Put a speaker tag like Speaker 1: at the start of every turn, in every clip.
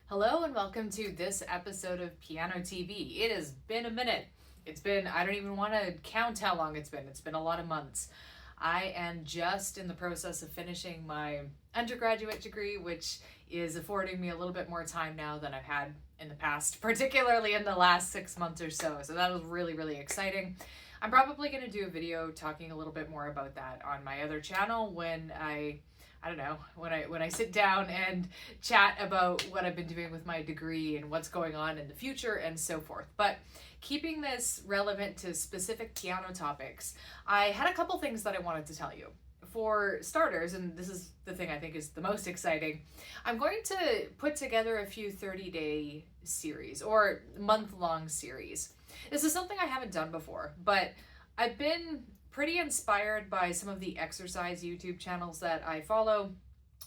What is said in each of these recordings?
Speaker 1: Hello and welcome to this episode of Piano TV. It has been a minute. I don't even want to count how long it's been. It's been a lot of months. I am just in the process of finishing my undergraduate degree, which is affording me a little bit more time now than I've had in the past, particularly in the last 6 months or so. So that was really, really exciting. I'm probably going to do a video talking a little bit more about that on my other channel when I don't know, when I sit down and chat about what I've been doing with my degree and what's going on in the future and so forth. But keeping this relevant to specific piano topics, I had a couple things that I wanted to tell you. For starters, and this is the thing I think is the most exciting, I'm going to put together a few 30-day series or month-long series. This is something I haven't done before, but I've been pretty inspired by some of the exercise YouTube channels that I follow.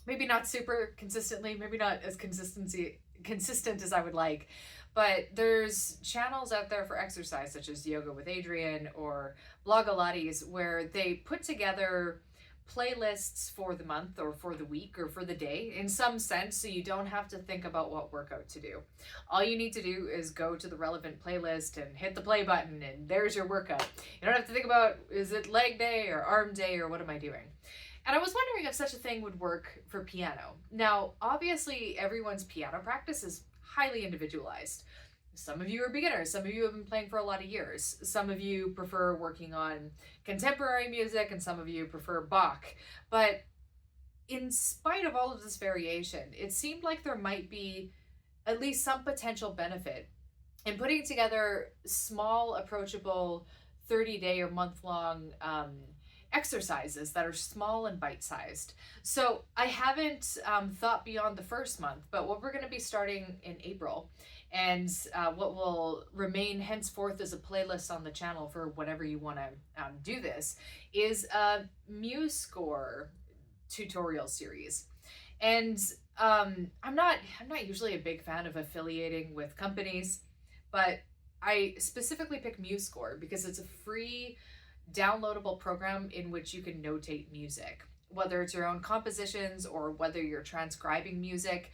Speaker 1: Maybe not super consistently, maybe not as consistent as I would like, but there's channels out there for exercise such as Yoga with Adriene or Blogilates where they put together playlists for the month or for the week or for the day in some sense, so you don't have to think about what workout to do. All you need to do is go to the relevant playlist and hit the play button and there's your workout. You don't have to think about, is it leg day or arm day or what am I doing? And I was wondering if such a thing would work for piano. Now, obviously everyone's piano practice is highly individualized. Some of you are beginners, some of you have been playing for a lot of years, some of you prefer working on contemporary music, and some of you prefer Bach. But in spite of all of this variation, it seemed like there might be at least some potential benefit in putting together small, approachable 30-day or month-long exercises that are small and bite-sized. So I haven't thought beyond the first month, but what we're going to be starting in April and what will remain henceforth as a playlist on the channel for whenever you want to do this is a MuseScore tutorial series. And I'm not usually a big fan of affiliating with companies, but I specifically picked MuseScore because it's a free downloadable program in which you can notate music, whether it's your own compositions or whether you're transcribing music,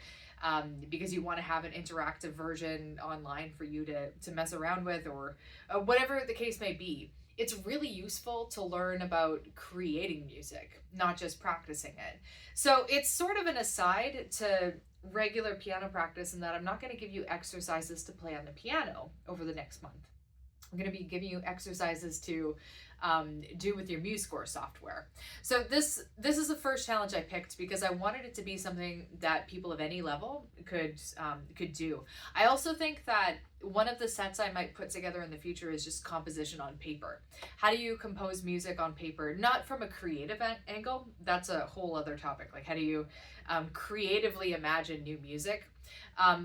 Speaker 1: because you want to have an interactive version online for you to mess around with, or whatever the case may be. It's really useful to learn about creating music, not just practicing it. So it's sort of an aside to regular piano practice in that I'm not going to give you exercises to play on the piano over the next month. I'm going to be giving you exercises to do with your MuseScore software. So this is the first challenge I picked because I wanted it to be something that people of any level could do. I also think that one of the sets I might put together in the future is just composition on paper. How do you compose music on paper? Not from a creative angle. That's a whole other topic. Like, how do you creatively imagine new music?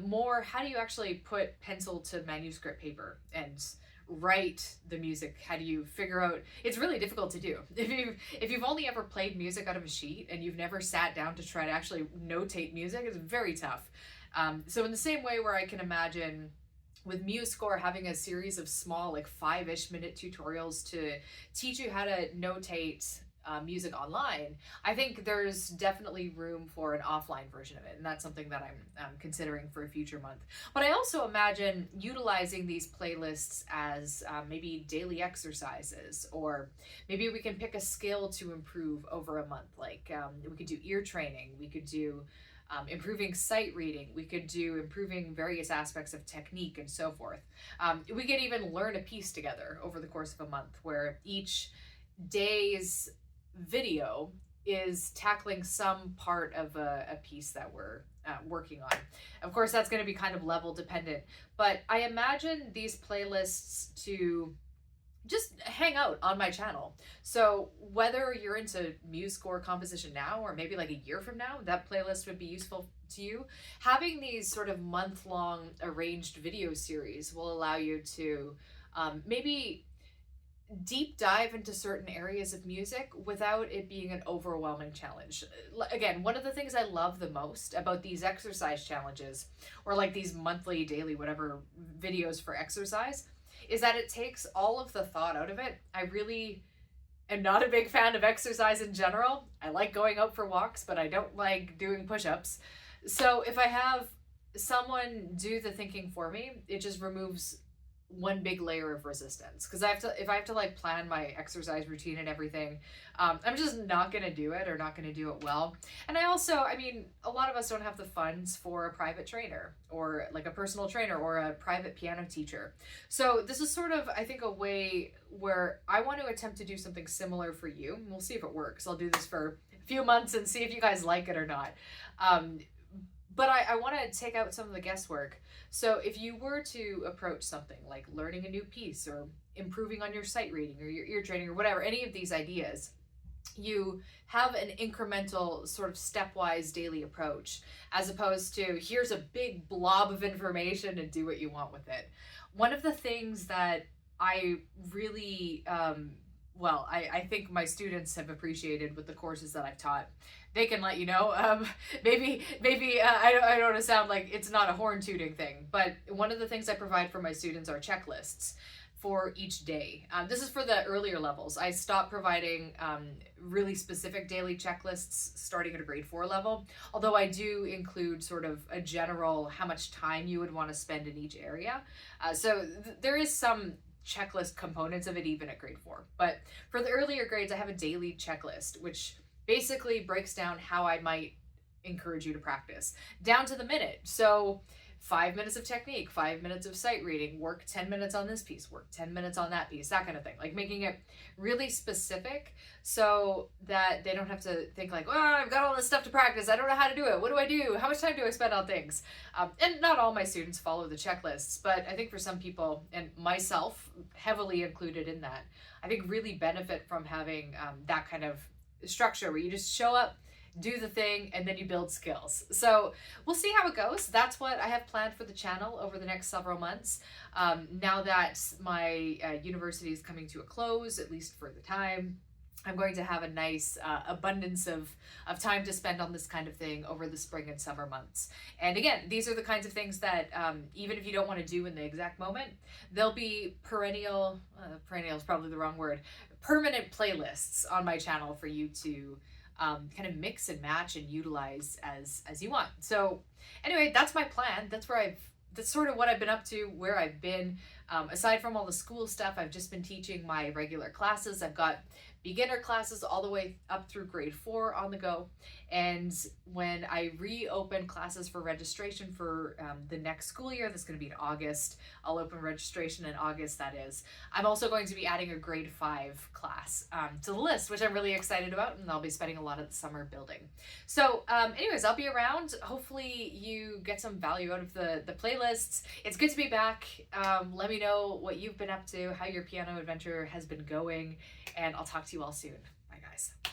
Speaker 1: More, how do you actually put pencil to manuscript paper and write the music? How do you figure out? It's really difficult to do. If you've only ever played music out of a sheet and you've never sat down to try to actually notate music, it's very tough. So in the same way where I can imagine with MuseScore having a series of small, like 5-ish minute tutorials to teach you how to notate music online, I think there's definitely room for an offline version of it, and that's something that I'm considering for a future month. But I also imagine utilizing these playlists as maybe daily exercises, or maybe we can pick a skill to improve over a month. Like we could do ear training, we could do improving sight reading, we could do improving various aspects of technique and so forth. We could even learn a piece together over the course of a month where each day's video is tackling some part of a piece that we're working on. Of course, that's going to be kind of level dependent, but I imagine these playlists to just hang out on my channel. So whether you're into MuseScore composition now or maybe like a year from now, that playlist would be useful to you. Having these sort of month-long arranged video series will allow you to maybe deep dive into certain areas of music without it being an overwhelming challenge. Again, one of the things I love the most about these exercise challenges, or like these monthly, daily, whatever videos for exercise, is that it takes all of the thought out of it. I really am not a big fan of exercise in general. I like going out for walks, but I don't like doing push-ups. So if I have someone do the thinking for me, it just removes one big layer of resistance, because if I have to like plan my exercise routine and everything, I'm just not gonna do it, or not gonna do it well. And I mean, a lot of us don't have the funds for a private trainer, or like a personal trainer, or a private piano teacher. So this is sort of, I think, a way where I want to attempt to do something similar for you. We'll see if it works. I'll do this for a few months and see if you guys like it or not. But I want to take out some of the guesswork. So if you were to approach something like learning a new piece, or improving on your sight reading, or your ear training, or whatever, any of these ideas, you have an incremental sort of stepwise daily approach, as opposed to here's a big blob of information and do what you want with it. One of the things that I really, I think my students have appreciated with the courses that I've taught. They can let you know. I don't want to sound like it's not a horn tooting thing, but one of the things I provide for my students are checklists for each day. This is for the earlier levels. I stopped providing really specific daily checklists starting at a grade 4 level, although I do include sort of a general how much time you would want to spend in each area. There is some checklist components of it even at grade 4. But for the earlier grades, I have a daily checklist, which basically breaks down how I might encourage you to practice down to the minute. So 5 minutes of technique, 5 minutes of sight reading, work 10 minutes on this piece, work 10 minutes on that piece, that kind of thing. Like making it really specific so that they don't have to think like, oh, I've got all this stuff to practice. I don't know how to do it. What do I do? How much time do I spend on things? And not all my students follow the checklists, but I think for some people, and myself heavily included in that, I think really benefit from having that kind of structure where you just show up, do the thing, and then you build skills. So we'll see how it goes. That's what I have planned for the channel over the next several months. Now that my university is coming to a close, at least for the time, I'm going to have a nice abundance of time to spend on this kind of thing over the spring and summer months. And again, these are the kinds of things that even if you don't want to do in the exact moment, there'll be perennial is probably the wrong word, permanent playlists on my channel for you to kind of mix and match and utilize as you want. So anyway, that's my plan. That's sort of what I've been up to, where I've been. Aside from all the school stuff, I've just been teaching my regular classes. I've got beginner classes all the way up through grade 4 on the go. And when I reopen classes for registration for the next school year, that's going to be in August. I'll open registration in August, that is. I'm also going to be adding a grade 5 class to the list, which I'm really excited about, and I'll be spending a lot of the summer building. So anyways, I'll be around. Hopefully you get some value out of the playlists. It's good to be back. Let me know what you've been up to, how your piano adventure has been going, and I'll talk to you all soon. Bye, guys.